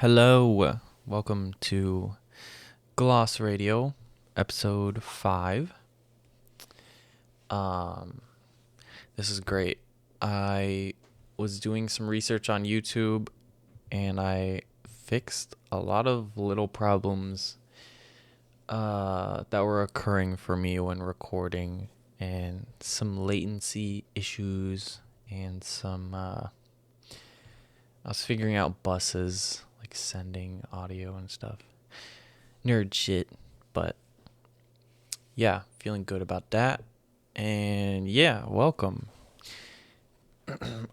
Hello, welcome to Gloss Radio, episode 5. Um, this is great. I was doing some research on YouTube and I fixed a lot of little problems that were occurring for me when recording, and some latency issues and I was figuring out buses, like sending audio and stuff. Nerd shit, but yeah, feeling good about that. And yeah, welcome.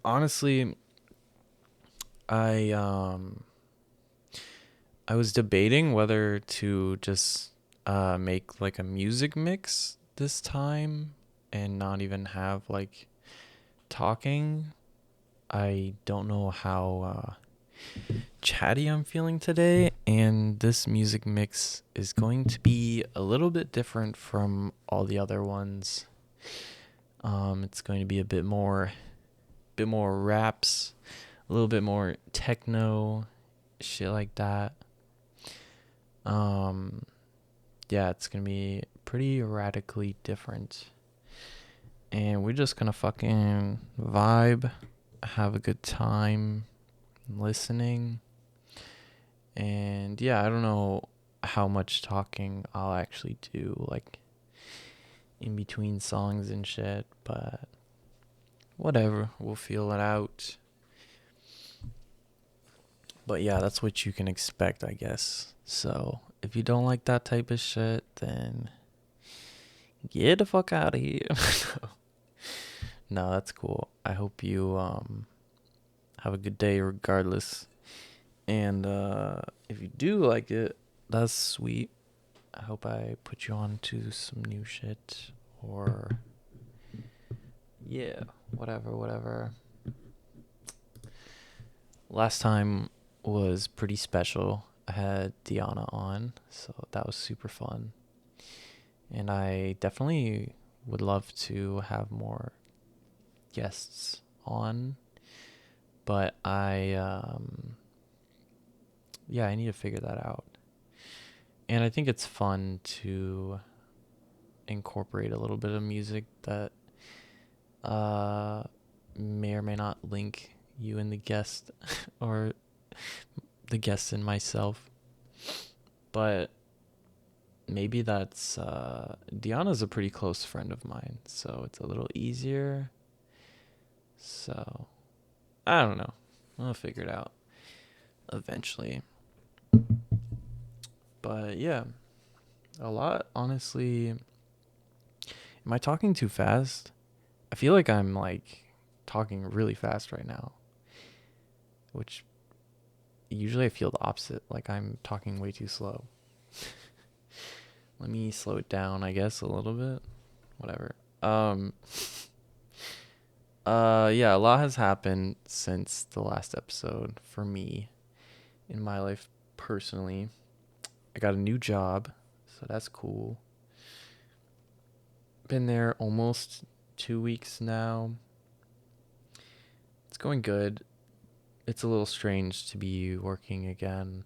Honestly, I um I was debating whether to just make like a music mix this time and not even have like talking. I don't know how chatty I'm feeling today, and this music mix is going to be a little bit different from all the other ones. It's going to be a bit more raps, a little bit more techno, shit like that. Um, yeah, it's gonna be pretty radically different, and we're just gonna fucking vibe, have a good time listening. And yeah, I don't know how much talking I'll actually do, like in between songs and shit, but whatever, we'll feel it out. But yeah, that's what you can expect, I guess. So if you don't like that type of shit, then get the fuck out of here. No, that's cool. I hope you have a good day regardless. And if you do like it, that's sweet. I hope I put you on to some new shit, or yeah, whatever. Last time was pretty special. I had Diana on, so that was super fun. And I definitely would love to have more guests on, but yeah, I need to figure that out. And I think it's fun to incorporate a little bit of music that uh may or may not link you and the guest or the guest and myself. But maybe that's Deanna's a pretty close friend of mine, so it's a little easier. So I don't know. I'll figure it out eventually. But yeah, a lot, honestly. Am I talking too fast? I feel like I'm like talking really fast right now, which usually I feel the opposite, like I'm talking way too slow. Let me slow it down, I guess, a little bit. Whatever. Yeah, a lot has happened since the last episode for me in my life personally. I got a new job, so that's cool. Been there almost 2 weeks now. It's going good. It's a little strange to be working again,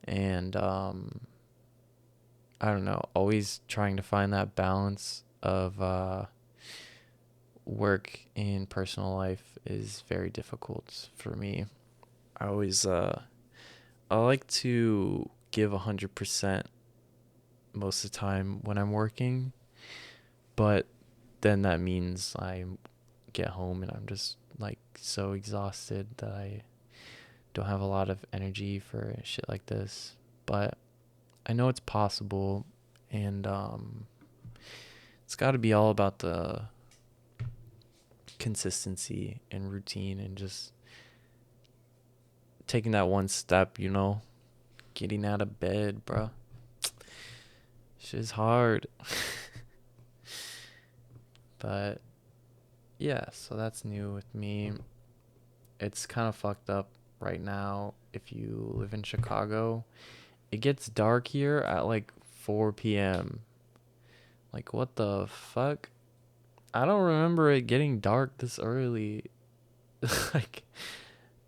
and I don't know, always trying to find that balance of work and personal life is very difficult for me. I always I like to give 100% most of the time when I'm working, but then that means I get home and I'm just like so exhausted that I don't have a lot of energy for shit like this. But I know it's possible, and it's got to be all about the consistency and routine and just taking that one step, getting out of bed, bruh. Shit's hard. But yeah, so that's new with me. It's kind of fucked up right now. If you live in Chicago, it gets dark here at like 4 p.m. Like, what the fuck? I don't remember it getting dark this early, like,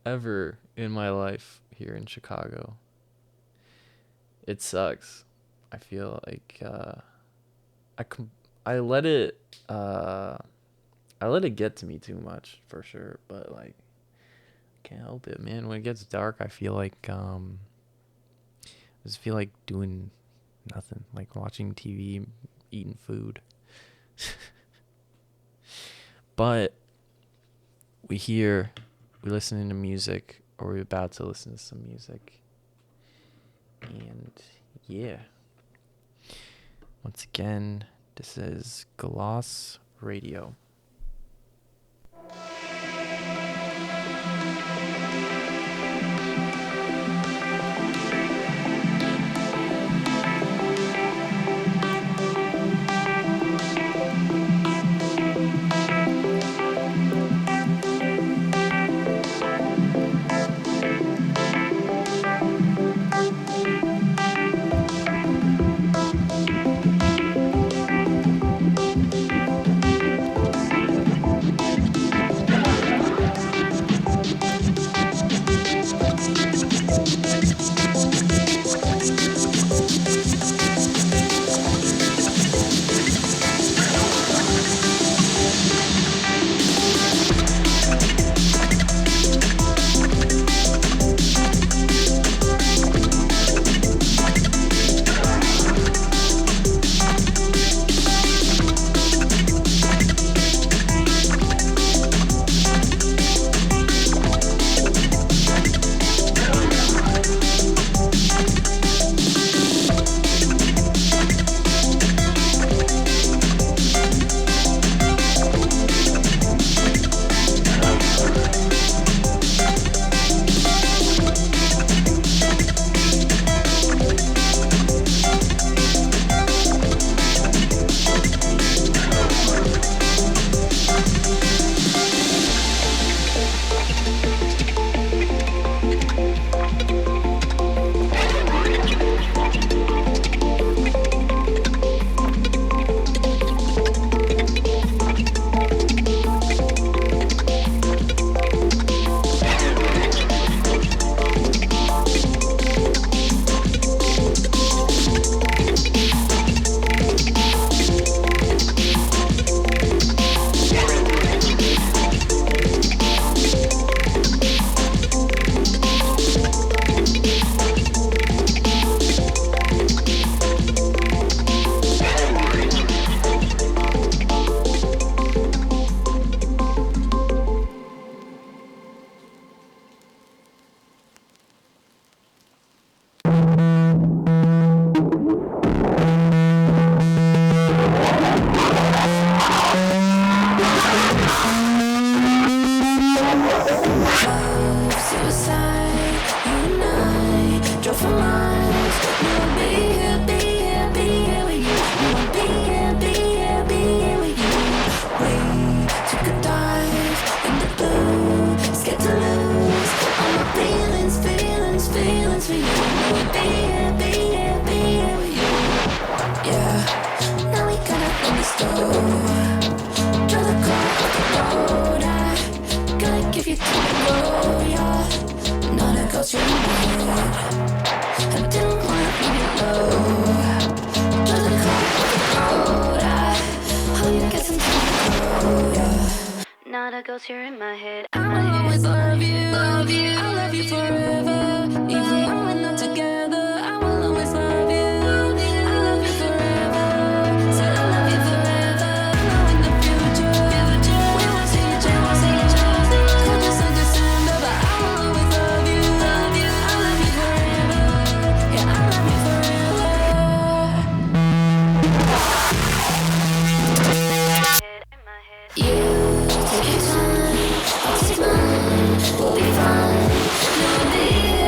ever in my life here in Chicago. It sucks. I feel like I com- I let it I let it get to me too much for sure, but like can't help it, man. When it gets dark, I feel like I just feel like doing nothing, like watching TV, eating food. But we listening to music, or we're about to listen to some music. And yeah. Once again, this is Gloss Radio. You're in my head. I will always love you, love you. I'll love you forever. Even when we're not together, I will always love you. I love you forever. Said I love you forever. I know in the future we won't see each other. Could just like December, but I will always love you. I love you forever. Yeah, I love you forever. You take your time. We'll be fine. You'll be here.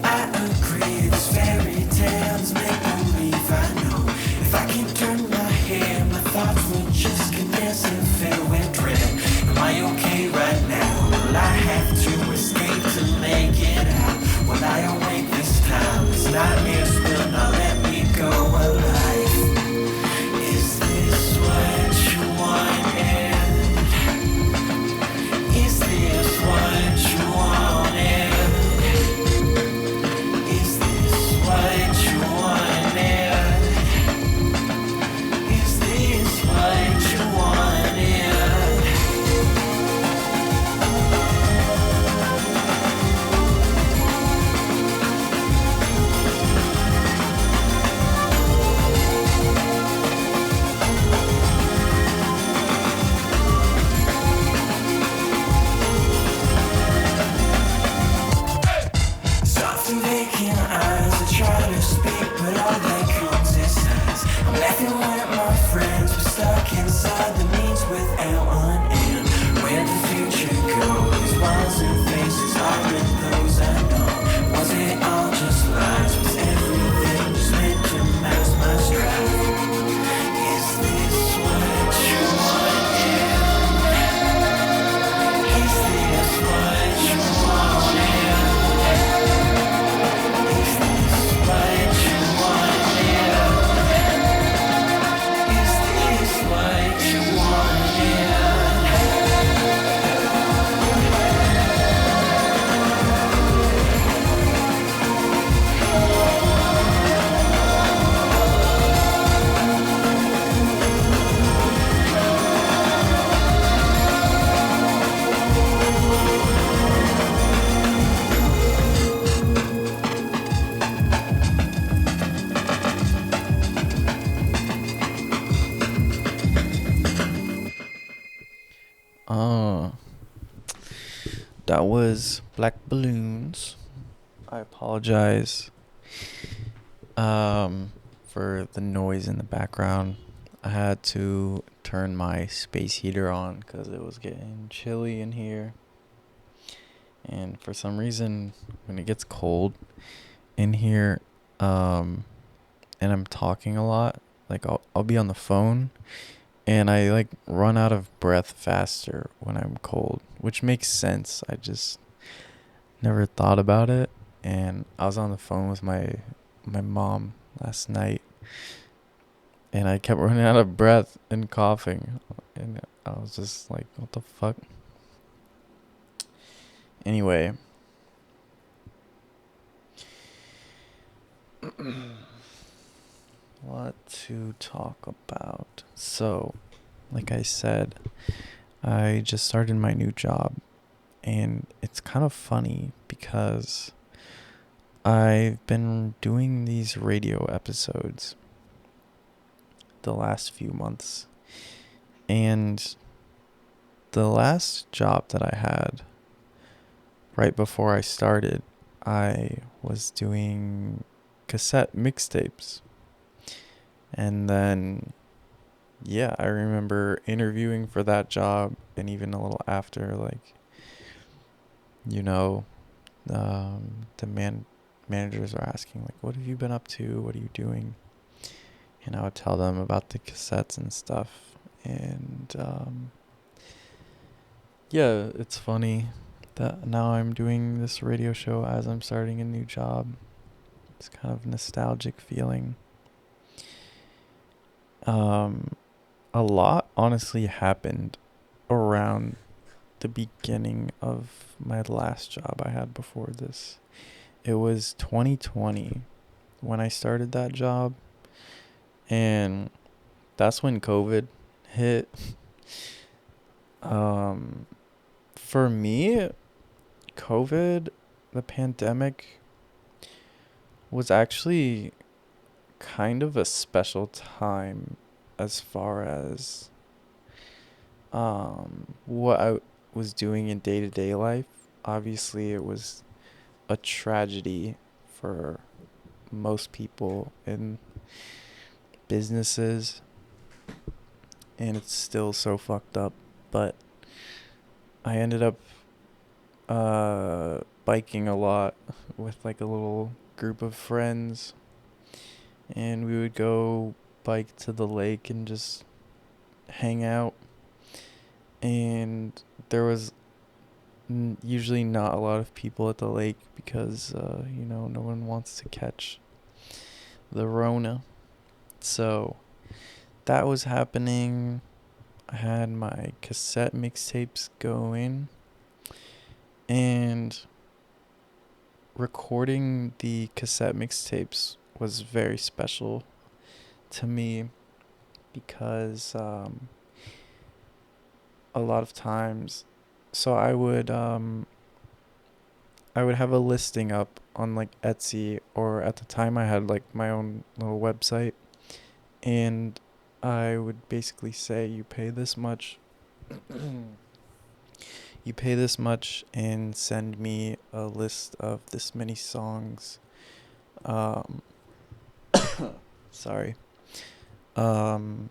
I agree? It's fairy tales, make believe I know. If I can turn my head, my thoughts will just condense and fill with dread. Am I okay right now? Will I have to escape to make it out? Will I awake this time? This nightmares will not let me go alive. Is this what you wanted? Is this what you wanted? Is this what you wanted? Is this what you wanted? Soft and vacant eyes, I try to speak, but all that comes is silence. I'm laughing with my friends, we're stuck inside the means without an end. Where the future goes, walls and faces are in those I know. Was it all just lies? Was everything just meant to mask my strife? Is this what you wanted? Is this what you wanted? Is this what you wanted? Is this what you wanted? Uh, that was Black Balloons. I apologize for the noise in the background. I had to turn my space heater on because it was getting chilly in here. And for some reason, when it gets cold in here, and I'm talking a lot, like I'll be on the phone and I like run out of breath faster when I'm cold, which makes sense. I just never thought about it. And I was on the phone with my mom last night and I kept running out of breath and coughing, and I was just like, what the fuck? Anyway, what to talk about? So, like I said, I just started my new job, and it's kind of funny because I've been doing these radio episodes the last few months, and the last job that I had right before I started, I was doing cassette mixtapes. And then, yeah, I remember interviewing for that job, and even a little after, like, you know, the managers are asking, like, what have you been up to? What are you doing? And I would tell them about the cassettes and stuff. And, yeah, it's funny that now I'm doing this radio show as I'm starting a new job. It's kind of nostalgic feeling. A lot honestly happened around the beginning of my last job I had before this. It was 2020 when I started that job, and that's when COVID hit. For me, COVID, the pandemic, was actually kind of a special time as far as what I was doing in day-to-day life. Obviously, it was a tragedy for most people in businesses, and it's still so fucked up, but I ended up biking a lot with like a little group of friends, and we would go bike to the lake and just hang out. And there was usually not a lot of people at the lake because, no one wants to catch the Rona. So that was happening. I had my cassette mixtapes going, and recording the cassette mixtapes was very special to me because a lot of times, so I would have a listing up on like Etsy, or at the time I had like my own little website, and I would basically say you pay this much you pay this much and send me a list of this many songs. Um sorry. Um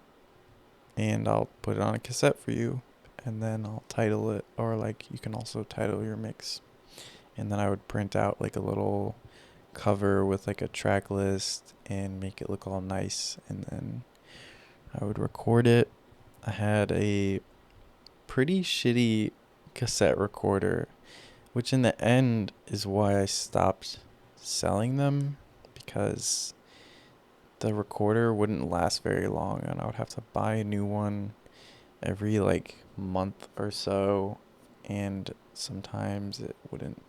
and I'll put it on a cassette for you, and then I'll title it, or like you can also title your mix. And then I would print out like a little cover with like a track list and make it look all nice, and then I would record it. I had a pretty shitty cassette recorder, which in the end is why I stopped selling them, because the recorder wouldn't last very long and I would have to buy a new one every like month or so, and sometimes it wouldn't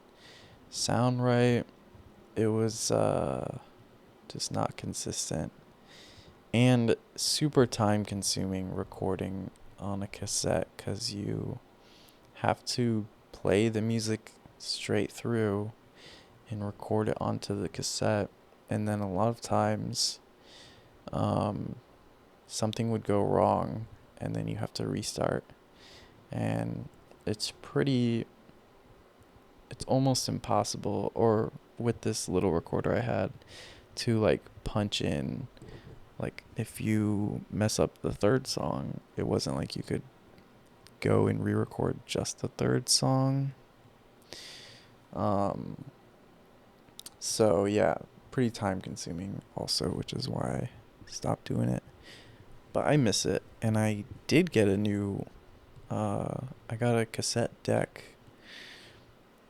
sound right. It was just not consistent and super time consuming recording on a cassette, because you have to play the music straight through and record it onto the cassette. And then a lot of times um, something would go wrong and then you have to restart. And it's almost impossible, or with this little recorder I had, to like punch in. Like if you mess up the third song, it wasn't like you could go and re-record just the third song. Um, so yeah, pretty time consuming also, which is why I stopped doing it. But I miss it, and I did get I got a cassette deck.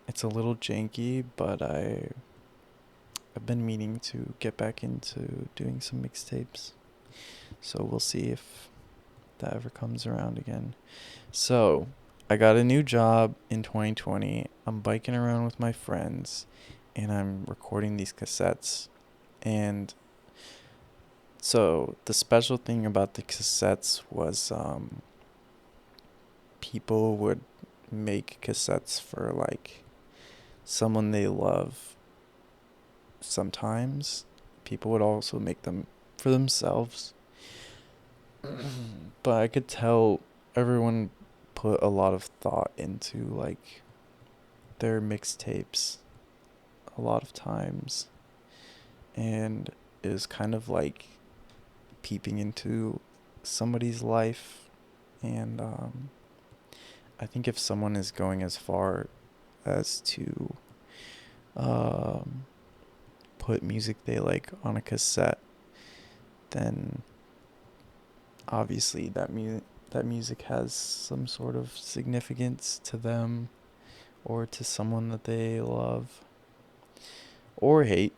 It's a little janky, but I've been meaning to get back into doing some mixtapes. So we'll see if that ever comes around again. So, I got a new job in 2020. I'm biking around with my friends and I'm recording these cassettes. And so, the special thing about the cassettes was people would make cassettes for like someone they love. Sometimes people would also make them for themselves. But I could tell everyone put a lot of thought into like their mixtapes a lot of times, and it was kind of like peeping into somebody's life. And I think if someone is going as far as to um, put music they like on a cassette, then obviously that music has some sort of significance to them or to someone that they love or hate.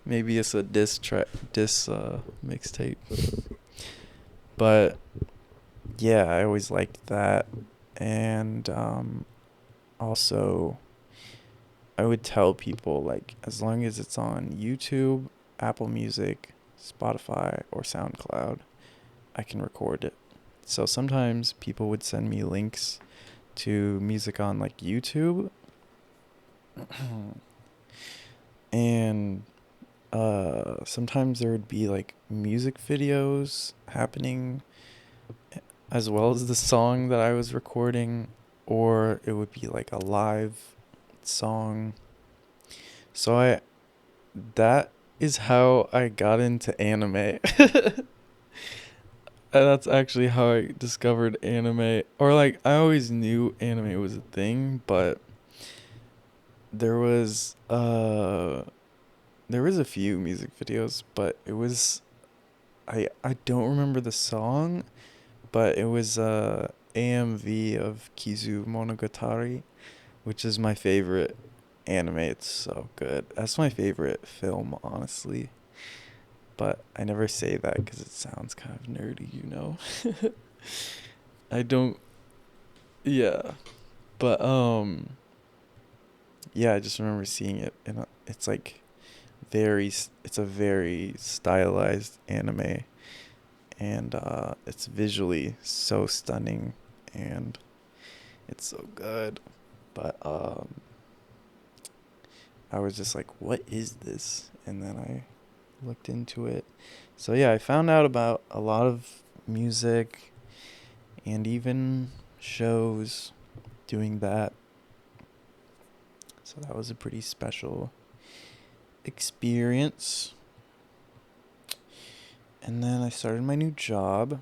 Maybe it's a diss mixtape. But yeah, I always liked that. And also I would tell people, like, as long as it's on YouTube, Apple Music, Spotify, or SoundCloud, I can record it. So sometimes people would send me links to music on like YouTube. And sometimes there would be like music videos happening as well as the song that I was recording, or it would be like a live song. So that is how I got into anime. And that's actually how I discovered anime. Or like I always knew anime was a thing, but there was there was a few music videos, but it was I don't remember the song, but it was AMV of Kizu Monogatari, which is my favorite anime. It's so good. That's my favorite film, honestly. But I never say that because it sounds kind of nerdy, you know. I don't. Yeah, but yeah, I just remember seeing it, and it's like it's a very stylized anime, and it's visually so stunning, and it's so good. But I was just like, what is this? And then I looked into it. So yeah, I found out about a lot of music and even shows doing that. So that was a pretty special experience. And then I started my new job,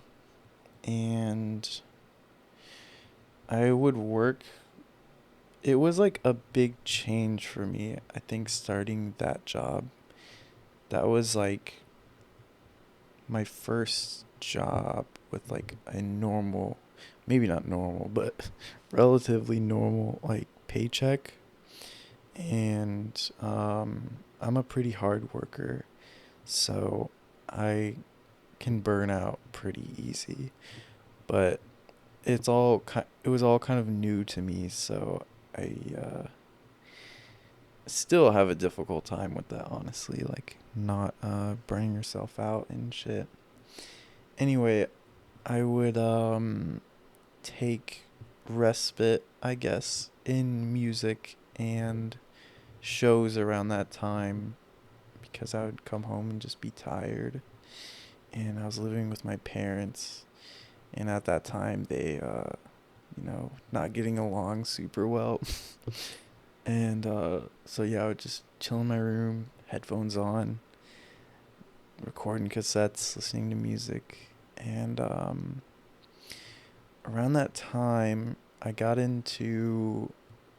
and I would work. It was like a big change for me, I think, starting that job. That was like my first job with like a normal, maybe not normal, but relatively normal like paycheck. And I'm a pretty hard worker, so I can burn out pretty easy. But it was all kind of new to me, so I still have a difficult time with that, honestly, like not burning yourself out and shit. Anyway, I would take respite, I guess, in music and shows around that time because I would come home and just be tired. And I was living with my parents, and at that time they not getting along super well. And so yeah, I would just chill in my room, headphones on, recording cassettes, listening to music. And around that time, I got into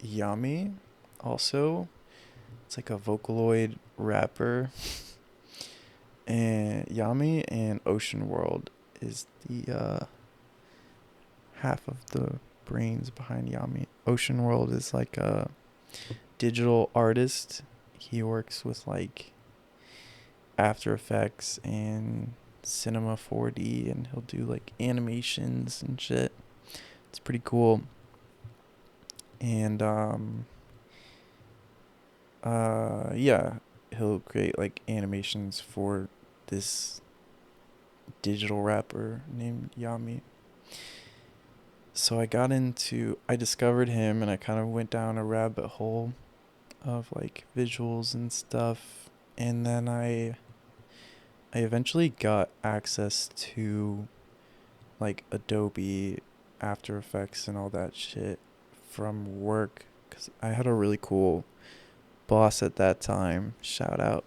Yami also. It's like a Vocaloid rapper. And Yami and Ocean World is the half of the brains behind Yami. Ocean World is like a digital artist. He works with like After Effects and Cinema 4D, and he'll do like animations and shit. It's pretty cool. And yeah, he'll create like animations for this digital rapper named Yami. So I discovered him, and I kind of went down a rabbit hole of like visuals and stuff. And then I eventually got access to like Adobe After Effects and all that shit from work, cuz I had a really cool boss at that time. Shout out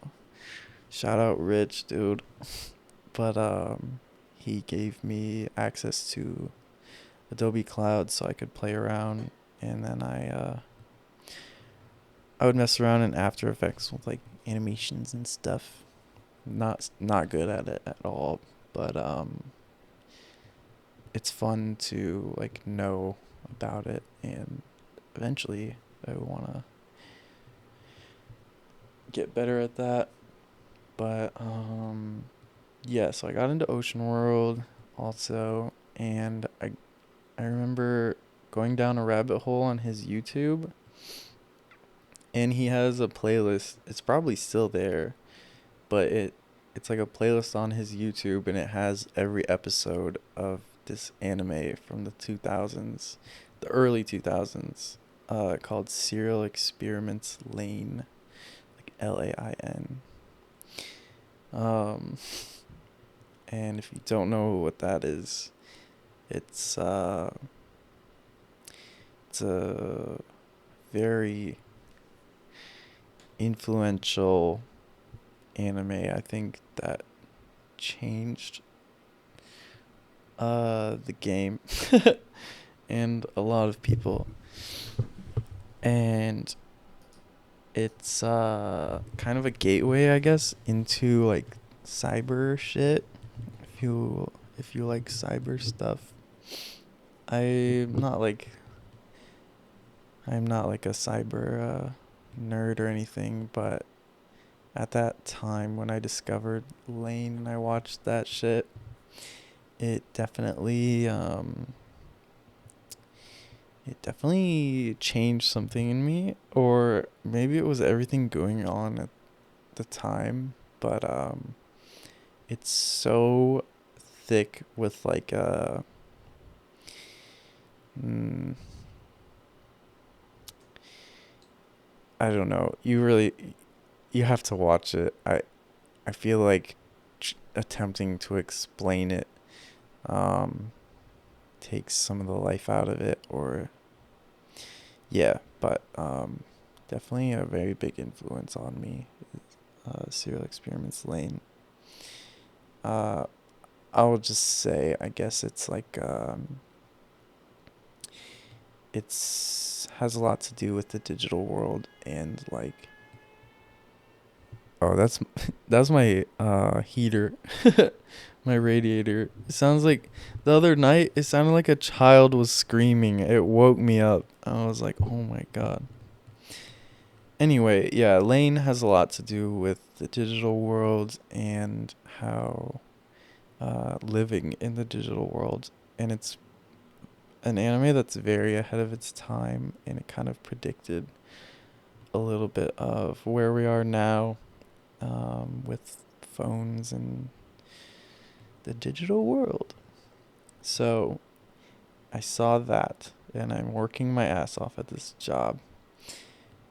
Rich, dude. But he gave me access to Adobe Cloud so I could play around, and then I would mess around in After Effects with like animations and stuff. Not good at it at all, but it's fun to like know about it, and eventually I want to get better at that. But yeah, so I got into Ocean World also, and I remember going down a rabbit hole on his YouTube, and he has a playlist. It's probably still there, but it's like a playlist on his YouTube, and it has every episode of this anime from the 2000s, the early 2000s, called Serial Experiments Lane, like Lain. Um, and if you don't know what that is, it's it's a very influential anime. I think that changed the game and a lot of people. And It's kind of a gateway, I guess, into like cyber shit. If you like cyber stuff, I'm not like I'm not like a cyber nerd or anything, but at that time when I discovered Lane and I watched that shit, it definitely it definitely changed something in me, or maybe it was everything going on at the time, but it's so thick with like mm, I don't know. You have to watch it. I feel like attempting to explain it um takes some of the life out of it, or yeah, but definitely a very big influence on me. Serial Experiments Lane. Uh, I'll just say, I guess it's like it's has a lot to do with the digital world and like oh that's my heater, my radiator. It sounds like the other night it sounded like a child was screaming. It woke me up. I was like, oh my god. Anyway, yeah, Lane has a lot to do with the digital world and how living in the digital world, and it's an anime that's very ahead of its time, and it kind of predicted a little bit of where we are now with phones and the digital world. So I saw that, and I'm working my ass off at this job,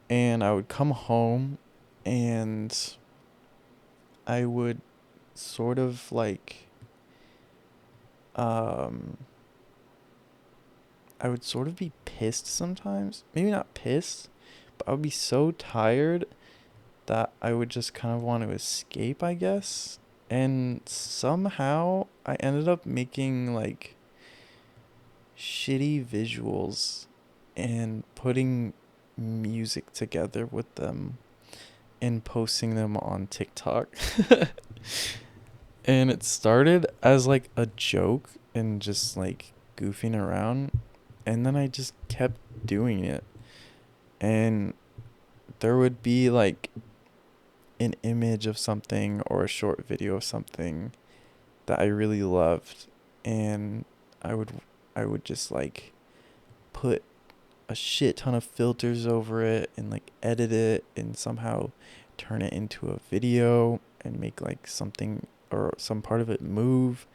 and I would come home, and I would sort of like um I would sort of be pissed sometimes. Maybe not pissed, but I would be so tired that I would just kind of want to escape, I guess. And somehow I ended up making like shitty visuals and putting music together with them and posting them on TikTok. And it started as like a joke and just like goofing around, and then I just kept doing it. And there would be like an image of something or a short video of something that I really loved, and I would I would just like put a shit ton of filters over it and like edit it and somehow turn it into a video and make like something or some part of it move,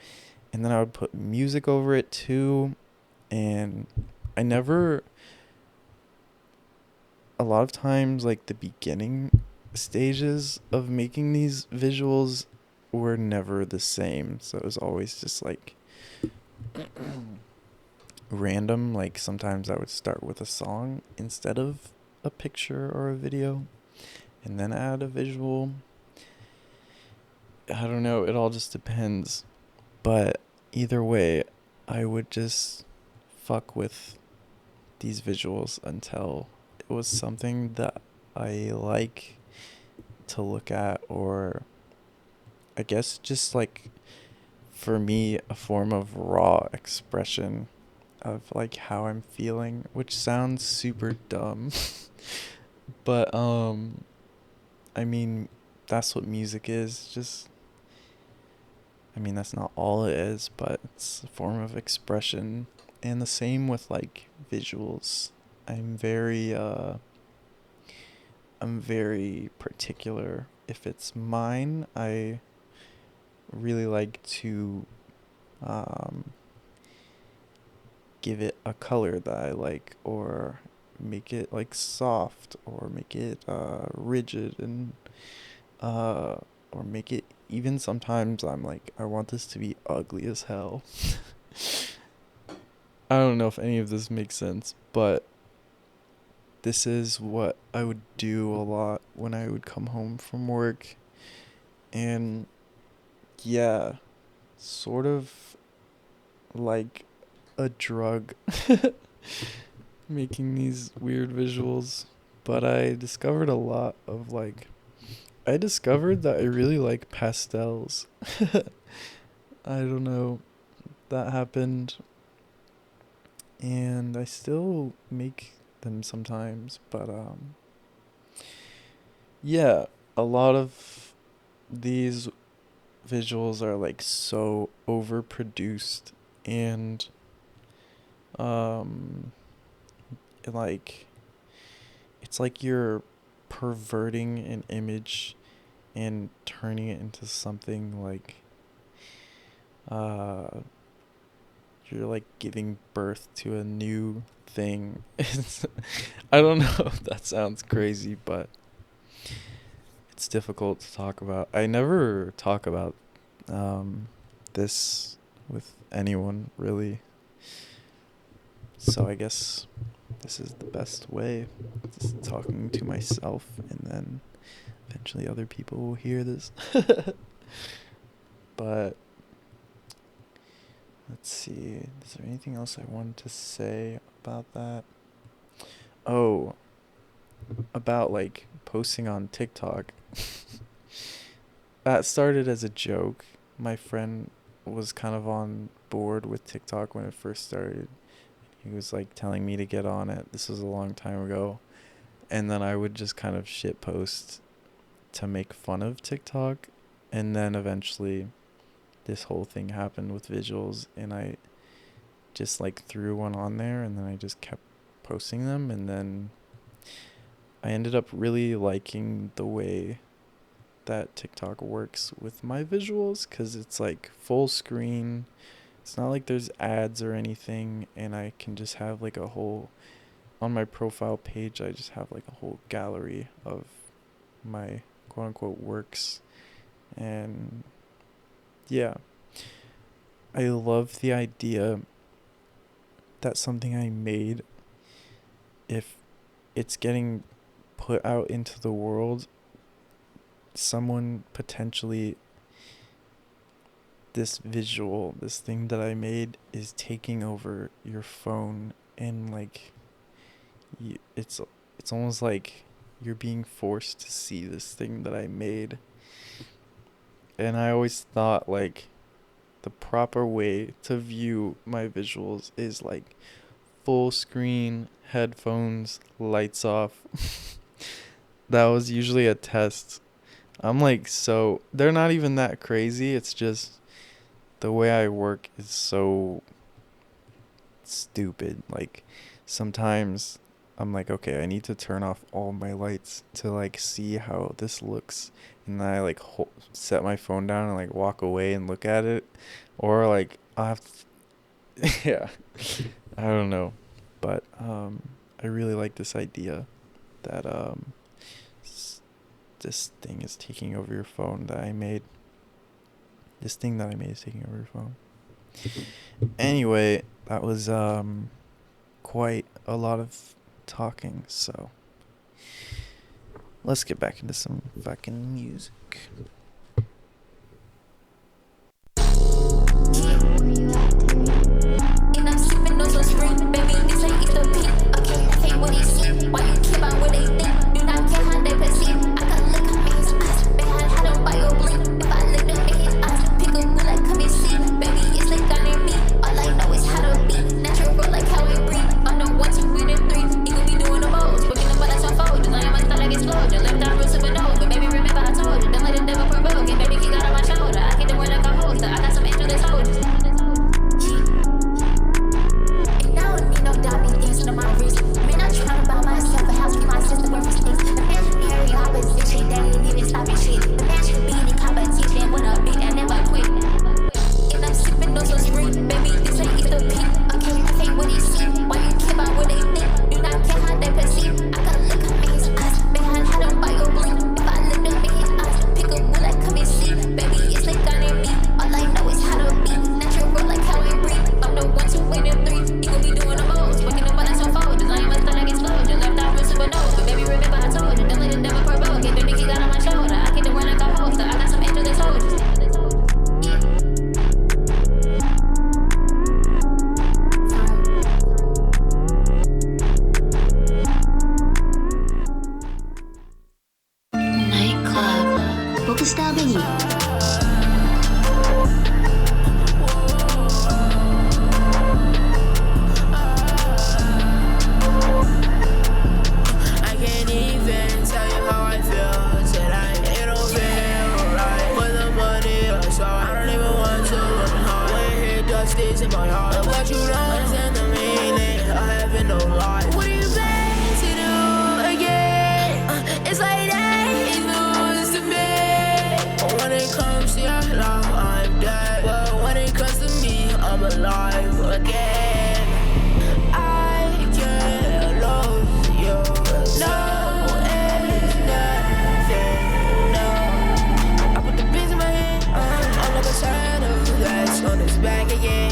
and then I would put music over it too. And I never a lot of times like the beginning stages of making these visuals were never the same, so it was always just like random. Like sometimes I would start with a song instead of a picture or a video and then add a visual. I don't know, it all just depends. But either way, I would just fuck with these visuals until it was something that I like to look at, or I guess just like for me a form of raw expression of like how I'm feeling, which sounds super dumb. But I mean that's what music is. Just I mean that's not all it is, but it's a form of expression. And the same with like visuals. I'm very I'm very particular. If it's mine, I really like to um, give it a color that I like, or make it like soft, or make it rigid, and uh, or make it even sometimes I'm like, I want this to be ugly as hell. I don't know if any of this makes sense, but this is what I would do a lot when I would come home from work. And yeah, sort of like a drug, making these weird visuals. but I discovered a lot of like I discovered that I really like pastels. I don't know. That happened, and I still make them sometimes, but yeah, a lot of these visuals are like so overproduced and um like it's like you're perverting an image and turning it into something like uh you're like giving birth to a new thing. I don't know if that sounds crazy, but it's difficult to talk about. I never talk about um this with anyone really. So I guess this is the best way, just talking to myself, and then eventually other people will hear this. But let's see, is there anything else I wanted to say about that? Oh, about like posting on TikTok. That started as a joke. My friend was kind of on board with TikTok when it first started. He was like telling me to get on it. This was a long time ago. And then I would just kind of shit post to make fun of TikTok. And then eventually this whole thing happened with visuals, and I just like threw one on there, and then I just kept posting them, and then I ended up really liking the way that TikTok works with my visuals, cuz it's like full screen. It's not like there's ads or anything, and I can just have like a whole on my profile page, I just have like a whole gallery of my quote unquote works. And yeah, I love the idea that something I made, if it's getting put out into the world, someone potentially, this visual, this thing that I made is taking over your phone, and like it's almost like you're being forced to see this thing that I made. And I always thought like the proper way to view my visuals is like full screen, headphones, lights off. That was usually a test. I'm like, so they're not even that crazy. It's just the way I work is so stupid. Like sometimes I'm like, okay, I need to turn off all my lights to like see how this looks, and then I like set my phone down and like walk away and look at it, or like I have to yeah, I don't know, but I really like this idea that this thing is taking over your phone that I made. This thing that I made is taking over your phone. Anyway, that was quite a lot of talking, so let's get back into some fucking music. And I'm sipping on some spring, baby. This ain't Easter pink. Okay, I hate what he see. Why you care about what they think? Do not care how they perceive. I got look up in his eyes, behind how them bio blink. If I look up in his eyes, pick a good like come and see. Baby, it's like on me. All I know is how to be natural, like how we breathe. I'm the 1, 2, we the 3. You could be doing the most, working the butt like some fold. Just like I'm a thought like explode. Just left out real super dope, but baby remember I told you. Don't let the devil. 告した上にIn my heart, but you don't understand the meaning. I haven't no life. What do you plan to do again? It's like that, it's news to me. But when it comes to your love, I'm dead. But when it comes to me, I'm alive again. I can't lose you. No, it's nothing. No, I put the beats in my hand. I'm like a shadow that's on its back again.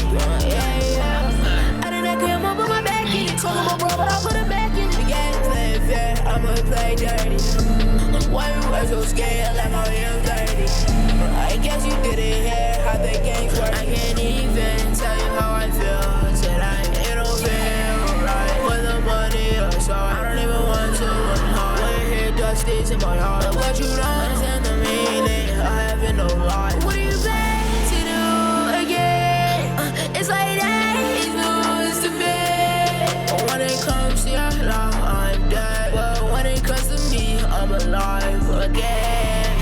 Talking about bro, but I put it back in the game. Play fair, I'ma play dirty. Why you were so scared like I am dirty? I guess you didn't hear how the games work. I can't even tell you how I feel. Said it don't feel right. For the money or so, I don't even want to run hard. When you hear dust is in my heart, but you don't understand the meaning. I haven't no life. What do you plan to do again? It's like that, it's news to me. When it comes to your love, I'm dead. But when it comes to me, I'm alive again.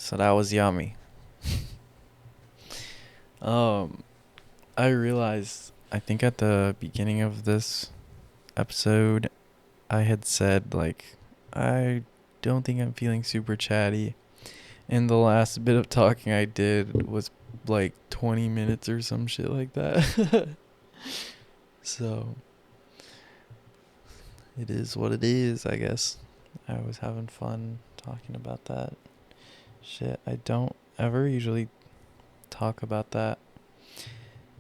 So that was yummy. Um, I realized, I think at the beginning of this episode, I had said, like, I don't think I'm feeling super chatty. And the last bit of talking I did was like 20 minutes or some shit like that. So, it is what it is, I guess. I was having fun talking about that shit. I don't ever usually talk about that.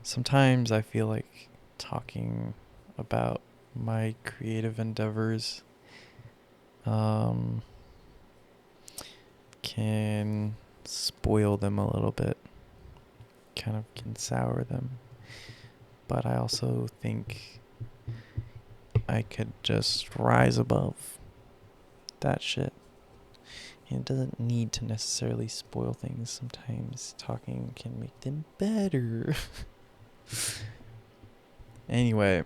Sometimes I feel like talking about my creative endeavors can spoil them a little bit, kind of can sour them. But I also think I could just rise above that shit. And it doesn't need to necessarily spoil things. Sometimes talking can make them better. Anyway,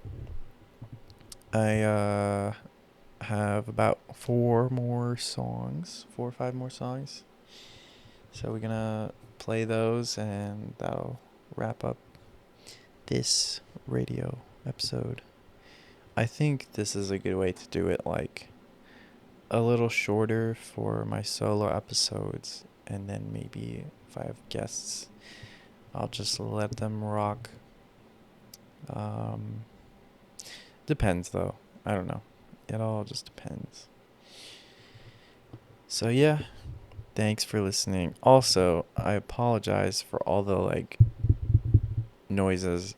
I have about 4 or 5 more songs. So we're gonna play those and that'll wrap up this radio episode. I think this is a good way to do it, like a little shorter for my solo episodes, and then maybe if I have guests, I'll just let them rock. Depends though. I don't know. It all just depends. So yeah, thanks for listening. Also, I apologize for all the like noises.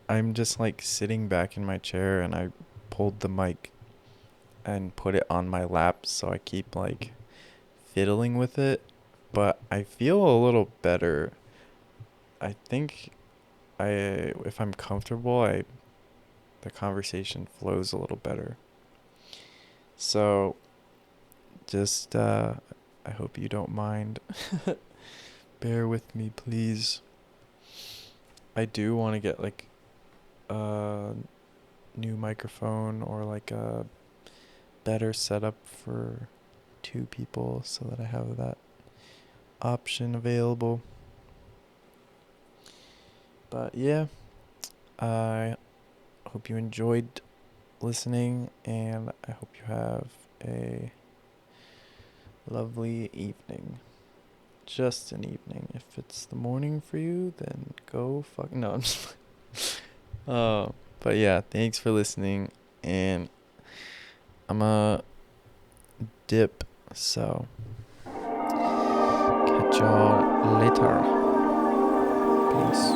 I'm just like sitting back in my chair and I pulled the mic and put it on my lap, so I keep like fiddling with it, but I feel a little better. I think if I'm comfortable, the conversation flows a little better. So just I hope you don't mind. Bear with me, please. I do want to get like a new microphone or like a better setup for 2 people so that I have that option available. But yeah, I hope you enjoyed listening, and I hope you have a lovely evening. Just an evening. If it's the morning for you, then go fuck. No, I'm just. But yeah, thanks for listening, and I'm a dip. So catch y'all later. Peace.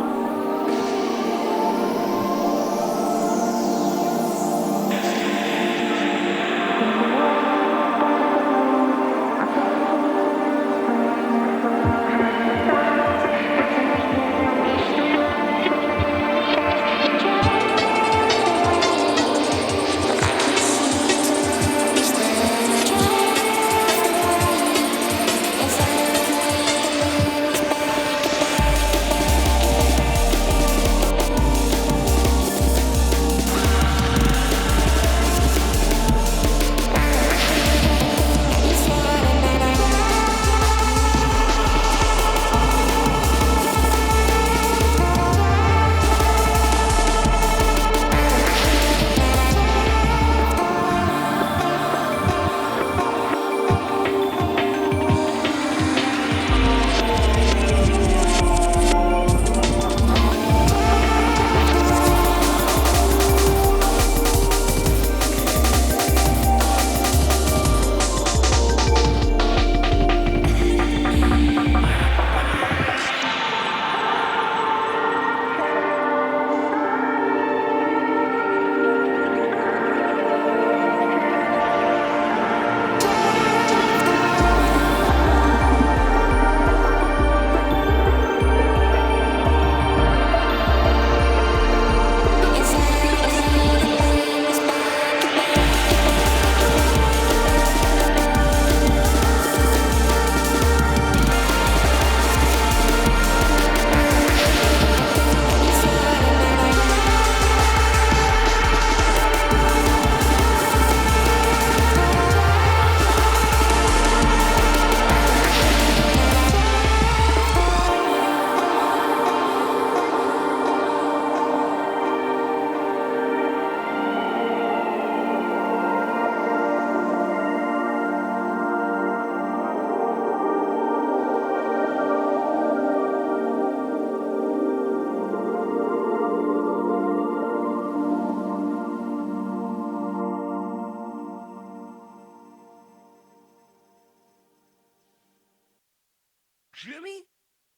Jimmy,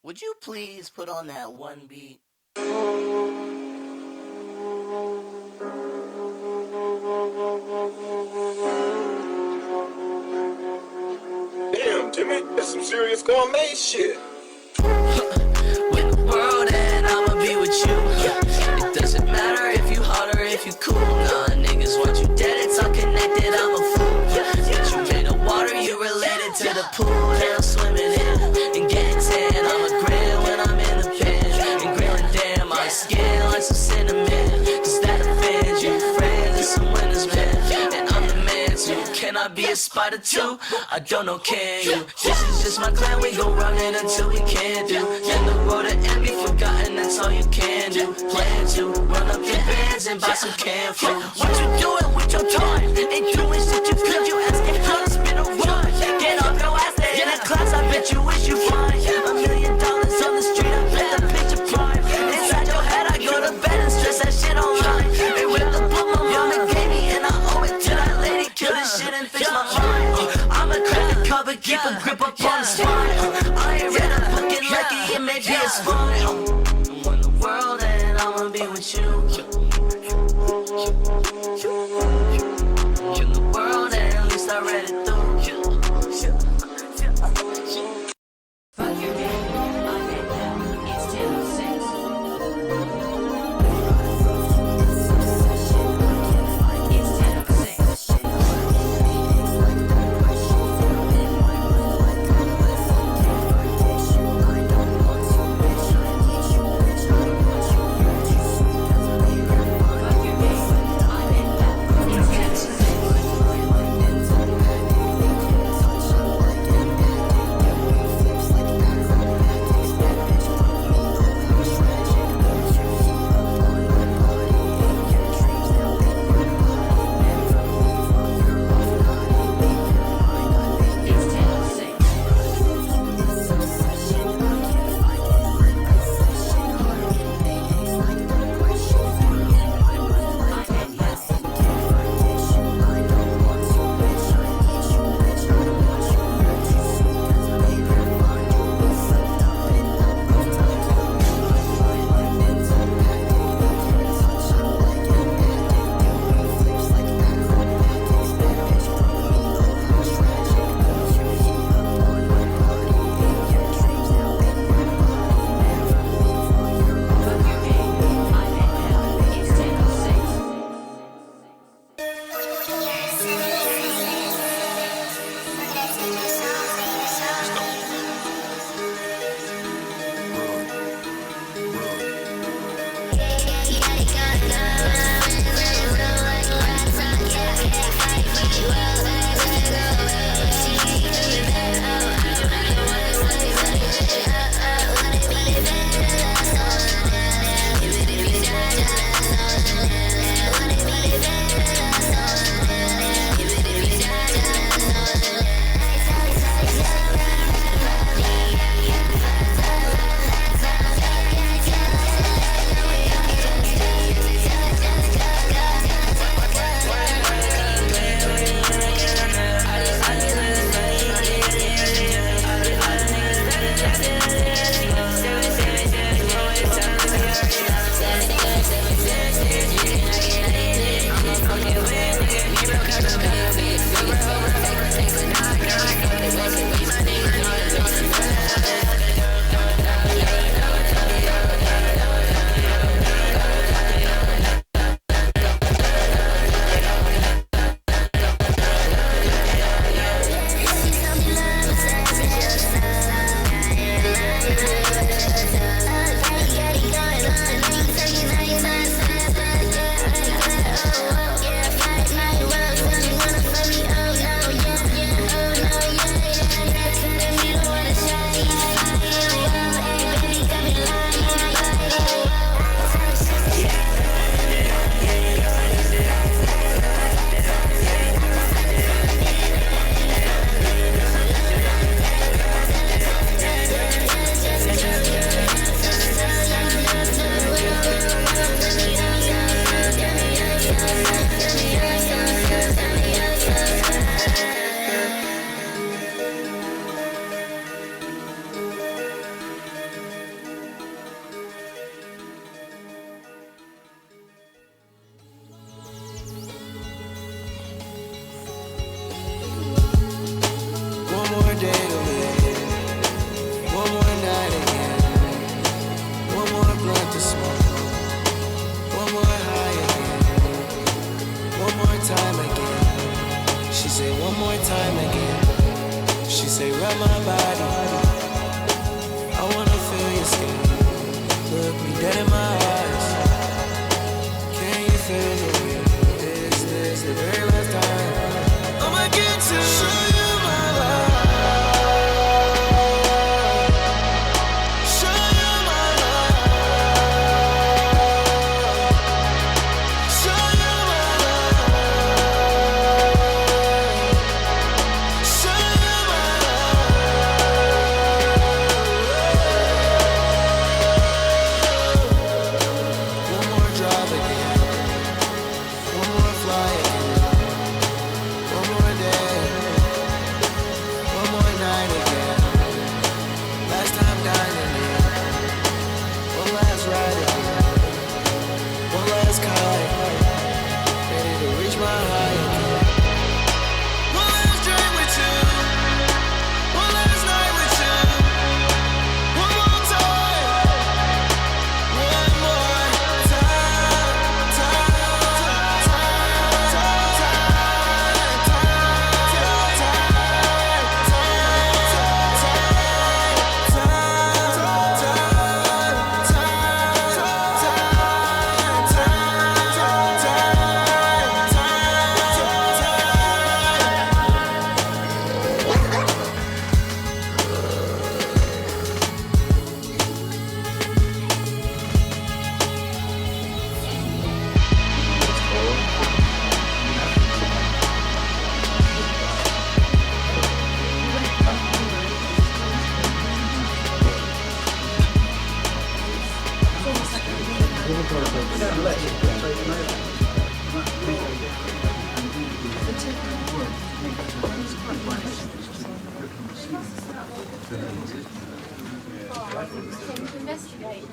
would you please put on that one beat? Damn, Jimmy, that's some serious gourmet shit. With the world and I'ma be with you. It doesn't matter if you hot or if you cool. Nah, niggas want you dead, it's all connected, I'm a fool. But you made of water, you related to the pool that I'm swimming in. And getting tan, I'm a grin when I'm in the pen. And grilling damn, my skin like some cinnamon. Does that offend you? Friends and some winners, man. And I'm the man too. Can I be a spider too? I don't know, can you? This is just my clan, we gon' run it until we can't do. And the road to end be forgotten, that's all you can do. Plan to run up your bands and buy some canned food. What you doing with your time? Ain't doing shit you could, you asking how to spin a run. Get off your ass there in a class, I bet you wish you find $1 million on the street, I bet the picture prime. Inside your head, I go to bed and stress that shit online. And with the book my mama gave me, and I owe it to that lady. Kill this shit and fix my mind. I'ma crack the cover, keep a grip up on the spine. I ain't read a book and lucky, it may be a spine. When the world and I'ma be with you. In the world and at least I read it through. Fuck your game, I get down, it's 10:06. She say rub my body, I wanna feel your skin. Look me dead in my eyes. Can you feel the wind? Is this the very last time I'ma get to show you my love? Show you my love. Show you my love. Show you my love. One more drive again. One more fly again. One more day. One more night again. Last time dining in. One last ride again. One last kite. Ready to reach my high again. One last drink with you. One last night with you. One more time. One more time. Investigate.